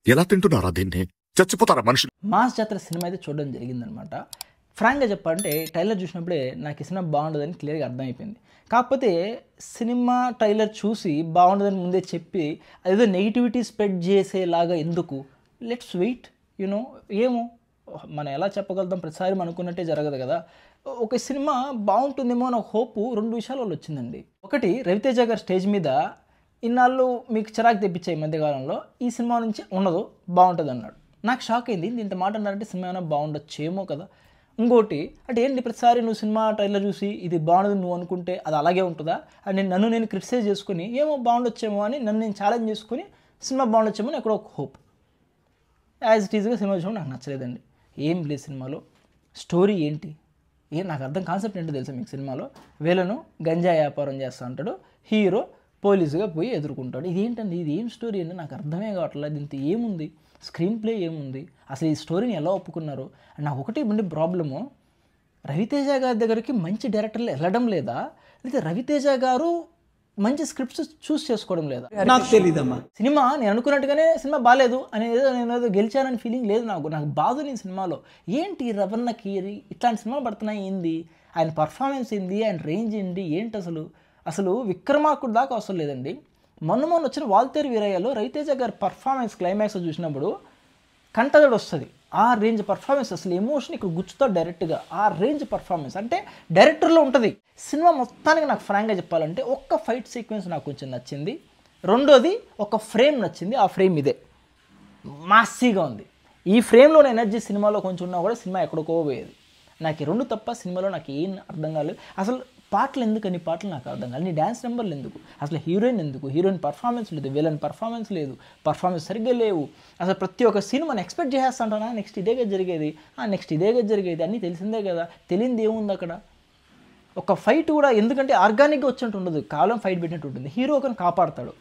ఎలా తింటున్నారా దీన్ని? చచ్చిపోతారా మనుషులు? మాస్ జాతర సినిమా అయితే చూడడం జరిగిందనమాట. ఫ్రాంక్‌గా చెప్పాలంటే ట్రైలర్ చూసినప్పుడే నాకు ఈ సినిమా బాగుండదని క్లియర్‌గా అర్థమైపోయింది. కాకపోతే సినిమా ట్రైలర్ చూసి బాగుండదని ముందే చెప్పి అదేదో నెగటివిటీ స్ప్రెడ్ చేసేలాగా ఎందుకు? లెట్స్ వెయిట్ ఏమో మనం ఎలా చెప్పగలుగుతాం? ప్రతిసారి మనం అనుకున్నట్టే జరగదు కదా! ఒక సినిమా బాగుంటుందేమో అన్న హోపు 2 విషయాల వల్ల వచ్చిందండి. ఒకటి, రవితేజ గారు స్టేజ్ మీద ఇన్నాళ్ళు మీకు చిరాకు తెప్పించే ఈ మధ్యకాలంలో ఈ సినిమా నుంచి ఉండదు, బాగుంటుందన్నాడు. నాకు షాక్ అయింది. ఇంత మాట అన్నారంటే సినిమా ఏమైనా బాగుండొచ్చేమో కదా. ఇంకోటి అంటే ఏంటి, ప్రతిసారి నువ్వు సినిమా ట్రైలర్ చూసి ఇది బాగుండదు నువ్వు అనుకుంటే అది అలాగే ఉంటుందా? అని నన్ను నేను క్రిటిసైజ్ చేసుకుని ఏమో బాగుండొచ్చేమో అని నన్ను నేను ఛాలెంజ్ చేసుకుని సినిమా బాగుండొచ్చేమో అని ఎక్కడో ఒక హోప్. యాజ్ ఇట్ ఈజ్గా సినిమా చూడడం నాకు నచ్చలేదండి. ఏం లేదు సినిమాలో. స్టోరీ ఏంటి, నాకు అర్థం కాన్సెప్ట్ ఏంటో తెలుసా మీకు? సినిమాలో విలను గంజా వ్యాపారం చేస్తూ ఉంటాడు, హీరో పోలీసుగా పోయి ఎదుర్కొంటాడు. ఇదేంటండి, ఇది ఏం స్టోరీ అండి? నాకు అర్థమే కావట్లేదు. దీంతో ఏముంది, స్క్రీన్ ప్లే ఏముంది, అసలు ఈ స్టోరీని ఎలా ఒప్పుకున్నారు? నాకు ఒకటి మంది ప్రాబ్లము, రవితేజ గారి దగ్గరికి మంచి డైరెక్టర్లు వెళ్ళడం లేదా, లేదా రవితేజ గారు మంచి స్క్రిప్ట్స్ చూస్ చేసుకోవడం లేదా? నాకు తెలియదమ్మా. సినిమా నేను అనుకున్నట్టుగానే సినిమా బాగాలేదు అనేది, నేను ఏదో గెలిచానని ఫీలింగ్ లేదు నాకు బాధ నేను సినిమాలో. ఏంటి రవణకి ఇట్లాంటి సినిమాలు పడుతున్నాయి ఏంది? ఆయన పర్ఫార్మెన్స్ ఏంది, ఆయన రేంజ్ ఏంటి, ఏంటి అసలు విక్రమార్కుడు దాకా అవసరం లేదండి. మొన్న వచ్చిన వాల్తేరు వీరయ్యలో రవితేజ గారి పర్ఫార్మెన్స్ క్లైమాక్స్ చూసినప్పుడు కంటదడి వస్తుంది. ఆ రేంజ్ పర్ఫార్మెన్స్, అసలు ఎమోషన్ ఇక్కడ గుచ్చుతాడు డైరెక్ట్గా. ఆ రేంజ్ పర్ఫార్మెన్స్ అంటే డైరెక్టర్లో ఉంటుంది. సినిమా మొత్తానికి నాకు ఫ్రాంక్గా చెప్పాలంటే ఒక్క ఫైట్ సీక్వెన్స్ నాకు కొంచెం నచ్చింది. రెండోది ఒక ఫ్రేమ్ నచ్చింది. ఆ ఫ్రేమ్ ఇదే మాసీగా ఉంది. ఈ ఫ్రేమ్లోని ఎనర్జీ సినిమాలో కొంచెం ఉన్నా కూడా సినిమా ఎక్కడికో పోయేది. నాకు ఈ రెండు తప్ప సినిమాలో నాకు ఏం అర్థం కాలేదు. అసలు పాటలు ఎందుకని, పాటలు నాకు అర్థం కాలేదు. నీ డ్యాన్స్ నెంబర్లు ఎందుకు, అసలు హీరోయిన్ ఎందుకు, హీరోయిన్ పర్ఫార్మెన్స్ లేదు, విలన్ పర్ఫార్మెన్స్ లేదు, పర్ఫార్మెన్స్ సరిగ్గా లేవు. అసలు ప్రతి ఒక్క సీన్ మనం ఎక్స్పెక్ట్ చేసేస్తుంటానా, నెక్స్ట్ ఇదేగా జరిగేది, నెక్స్ట్ ఇదేగా జరిగేది అన్నీ తెలిసిందే కదా. తెలియంది ఏముంది అక్కడ? ఒక ఫైట్ కూడా ఎందుకంటే ఆర్గానిక్గా వచ్చినట్టు ఉండదు, కాలం ఫైట్ పెట్టినట్టు ఉంటుంది. హీరో ఒకరిని కాపాడుతాడు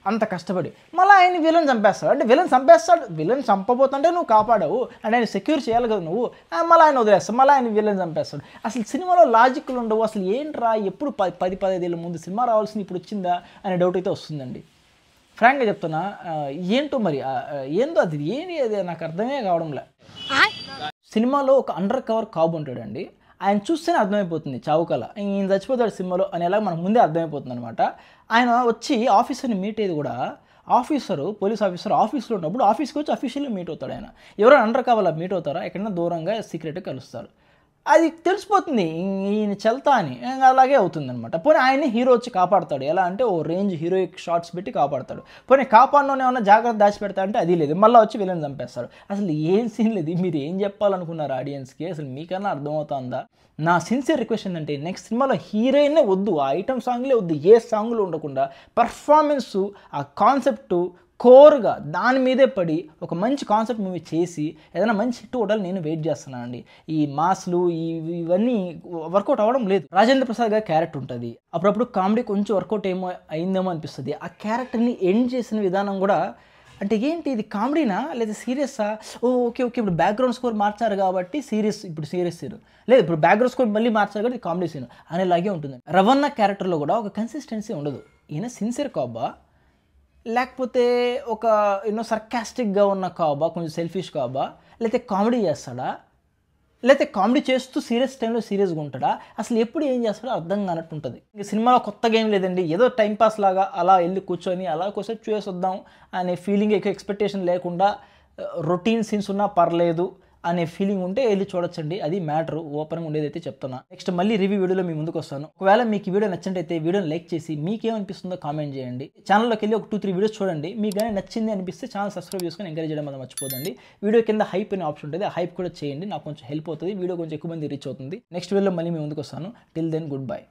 అంత కష్టపడి, మళ్ళీ ఆయన విలన్ చంపేస్తాడు. అంటే విలన్ చంపబోతుంటే నువ్వు కాపాడవు అంటే ఆయన సెక్యూర్ చేయాలి కదా నువ్వు, మళ్ళీ ఆయన వదిలేస్తావు, మళ్ళీ ఆయన విలన్ చంపేస్తాడు. అసలు సినిమాలో లాజిక్లు ఉండవు. అసలు ఏంట్రా, ఎప్పుడు 10-15 ఏళ్ళ ముందు సినిమా రావాల్సింది ఇప్పుడు వచ్చిందా అనే డౌట్ అయితే వస్తుందండి. ఫ్రాంక్గా చెప్తున్నా, ఏంటో మరి ఏందో అది నాకు అర్థమే కావడంలే. సినిమాలో ఒక అండర్ కవర్ కాబు ఉంటాడండి, ఆయన చూస్తేనే అర్థమైపోతుంది చావుకల ఈయన చచ్చిపోతాడు సినిమాలో అనేలా మనకు ముందే అర్థమైపోతుంది అనమాట. ఆయన వచ్చి ఆఫీసర్ని మీట్ అయ్యేది కూడా, పోలీస్ ఆఫీసర్ ఆఫీస్లో ఉన్నప్పుడు ఆఫీస్కి వచ్చి అఫీషియల్గా మీట్ అవుతాడు ఆయన. ఎవరైనా అండర్ కవర్లా మీట్ అవుతారా, ఎక్కడైనా దూరంగా సీక్రెట్గా కలుస్తారు. అది తెలిసిపోతుంది ఈయన చెల్తా అని, అలాగే అవుతుందన్నమాట. పోనీ ఆయన్ని హీరో వచ్చి కాపాడతాడు. ఎలా అంటే ఓ రేంజ్ హీరోయిక్ షార్ట్స్ పెట్టి కాపాడతాడు. పోనీ కాపాడలోనే ఏమన్నా జాగ్రత్త దాచిపెడతా అంటే అది లేదు, మళ్ళీ వచ్చి విలన్ చంపేస్తాడు. అసలు ఏం సీన్ లేదు. మీరు ఏం చెప్పాలనుకున్నారు ఆడియన్స్కి? అసలు మీకన్నా అర్థమవుతుందా? నా సిన్సియర్ రిక్వెస్ట్ ఏంటంటే నెక్స్ట్ సినిమాలో హీరోయిన్నే వద్దు, ఆ ఐటమ్ సాంగ్లే వద్దు, ఏ సాంగ్లు ఉండకుండా పర్ఫార్మెన్సు, ఆ కాన్సెప్టు కోర్గా దాని మీదే పడి ఒక మంచి కాన్సెప్ట్ మూవీ చేసి ఏదైనా మంచి హిట్ కొట్టాలని నేను వెయిట్ చేస్తున్నానండి. ఈ మాస్లు ఇవన్నీ వర్కౌట్ అవ్వడం లేదు. రాజేంద్ర ప్రసాద్ గారి క్యారెక్టర్ ఉంటుంది, అప్పుడప్పుడు కామెడీ కొంచెం వర్కౌట్ అయిందేమో అనిపిస్తుంది. ఆ క్యారెక్టర్ని ఎండ్ చేసిన విధానం కూడా అంటే ఏంటి, ఇది కామెడీనా లేదా సీరియస్సా? ఓకే ఇప్పుడు బ్యాక్గ్రౌండ్ స్కోర్ మార్చారు కాబట్టి ఇప్పుడు సీరియస్ సీన్ లేదు, ఇప్పుడు బ్యాక్గ్రౌండ్ స్కోర్ మళ్ళీ మార్చారు కాబట్టి కామెడీ సీన్ అనేలాగే ఉంటుంది. రవణ క్యారెక్టర్లో కూడా ఒక కన్సిస్టెన్సీ ఉండదు. ఈయన సిన్సియర్ కాబా, లేకపోతే ఒక సర్కాస్టిక్గా ఉన్న కాబా, కొంచెం సెల్ఫిష్ కాబా, లేకపోతే కామెడీ చేస్తాడా, లేకపోతే కామెడీ చేస్తూ సీరియస్ టైంలో సీరియస్గా ఉంటాడా, అసలు ఎప్పుడు ఏం చేస్తాడో అర్థం కానట్టు ఉంటుంది. ఇంక సినిమాలో కొత్తగా ఏం లేదండి, ఏదో టైంపాస్ లాగా అలా వెళ్ళి కూర్చొని అలా కోసం చూసి వద్దాం అనే ఫీలింగ్, ఎక్కువ ఎక్స్పెక్టేషన్ లేకుండా రొటీన్ సీన్స్ ఉన్నా పర్లేదు అనే ఫీలింగ్ ఉంటే వెళ్ళి చూడొచ్చండి. అది మ్యాటర్, ఓపెన్గా ఉండేదైతే చెప్తున్నా. నెక్స్ట్ మళ్ళీ రివ్యూ వీడియోలో మీ ముందుకు వస్తాను. ఒకవేళ మీకు ఈ వీడియో నచ్చినట్టయితే వీడియోని లైక్ చేసి మీకేమనిపిస్తుందో కామెంట్ చేయండి. ఛానల్లోకి వెళ్ళి ఒక 2-3 వీడియోస్ చూడండి. మీకు కానీ నచ్చింది అనిపిస్తే ఛానల్ సబ్స్క్రైబ్ చేసుకొని ఎంకరేజ్ చేయడం మనం మర్చిపోదండి. వీడియో కింద హైప్ అనే ఆప్షన్ ఉంటుంది, ఆ హైప్ కూడా చేయండి, నాకు కొంచెం హెల్ప్ అవుతుంది, వీడియో కొంచెం ఎక్కువ మంది రీచ్ అవుతుంది. నెక్స్ట్ వీడియోలో మళ్ళీ మీ ముందుకు వస్తాను. Till then good bye.